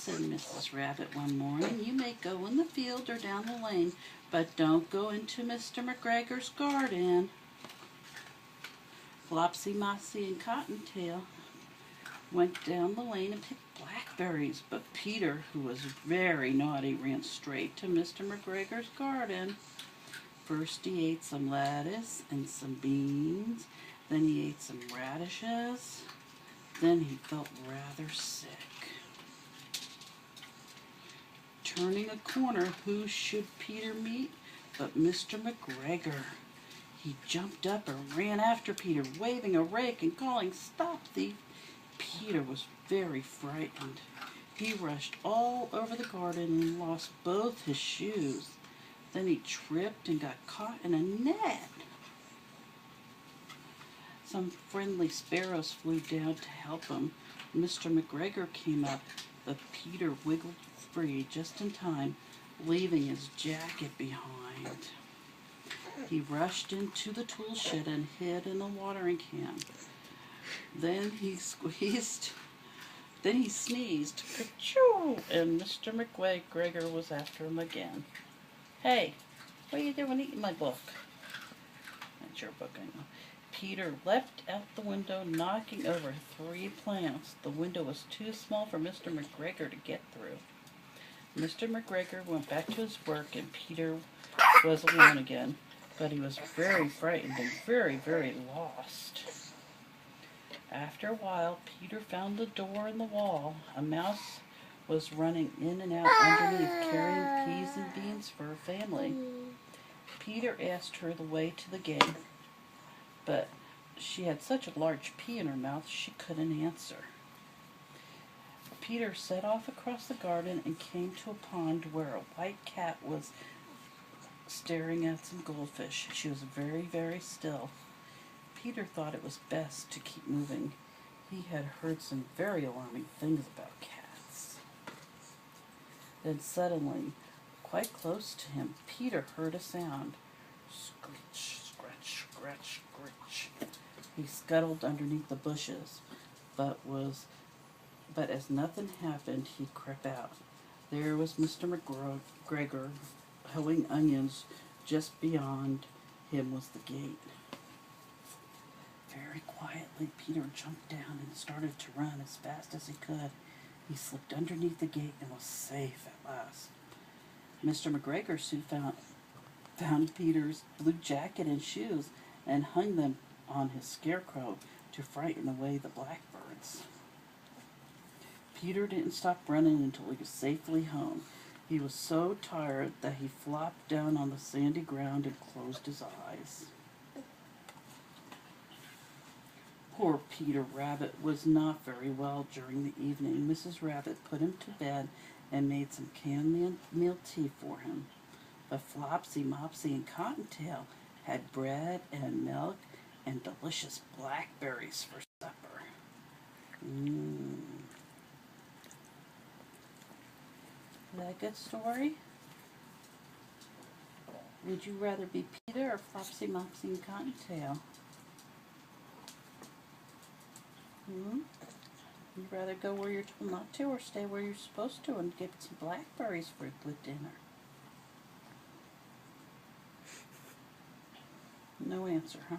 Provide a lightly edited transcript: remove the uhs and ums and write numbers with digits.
said Mrs. Rabbit one morning. "You may go in the field or down the lane, but don't go into Mr. McGregor's garden." Flopsy, Mopsy, and Cottontail went down the lane and picked blackberries, but Peter, who was very naughty, ran straight to Mr. McGregor's garden. First he ate some lettuce and some beans, then he ate some radishes, then he felt rather sick. Turning a corner, who should Peter meet but Mr. McGregor? He jumped up and ran after Peter, waving a rake and calling, "Stop thief!" Peter was very frightened. He rushed all over the garden and lost both his shoes. Then he tripped and got caught in a net. Some friendly sparrows flew down to help him. Mr. McGregor came up, but Peter wiggled free just in time, leaving his jacket behind. He rushed into the tool shed and hid in a watering can. Then he sneezed, "Ka-choo!" and Mr. McGregor was after him again. "Hey, what are you doing eating my book?" "That's your book, I know." Peter leapt out the window, knocking over 3 plants. The window was too small for Mr. McGregor to get through. Mr. McGregor went back to his work, and Peter was alone again. But he was very frightened and very, very lost. After a while, Peter found a door in the wall. A mouse was running in and out underneath, carrying peas and beans for her family. Peter asked her the way to the gate, but she had such a large pea in her mouth she couldn't answer. Peter set off across the garden and came to a pond where a white cat was staring at some goldfish. She was very, very still. Peter thought it was best to keep moving. He had heard some very alarming things about cats. Then suddenly, quite close to him, Peter heard a sound. Screech, scratch, scratch, screech. He scuttled underneath the bushes, but as nothing happened, he crept out. There was Mr. McGregor hoeing onions. Just beyond him was the gate. Very quietly, Peter jumped down and started to run as fast as he could. He slipped underneath the gate and was safe at last. Mr. McGregor soon found Peter's blue jacket and shoes and hung them on his scarecrow to frighten away the blackbirds. Peter didn't stop running until he was safely home. He was so tired that he flopped down on the sandy ground and closed his eyes. Poor Peter Rabbit was not very well during the evening. Mrs. Rabbit put him to bed and made some chamomile tea for him. But Flopsy, Mopsy, and Cottontail had bread and milk and delicious blackberries for supper. Is that a good story? Would you rather be Peter or Flopsy, Mopsy, and Cottontail? You'd rather go where you're told not to or stay where you're supposed to and get some blackberries with dinner? No answer, huh?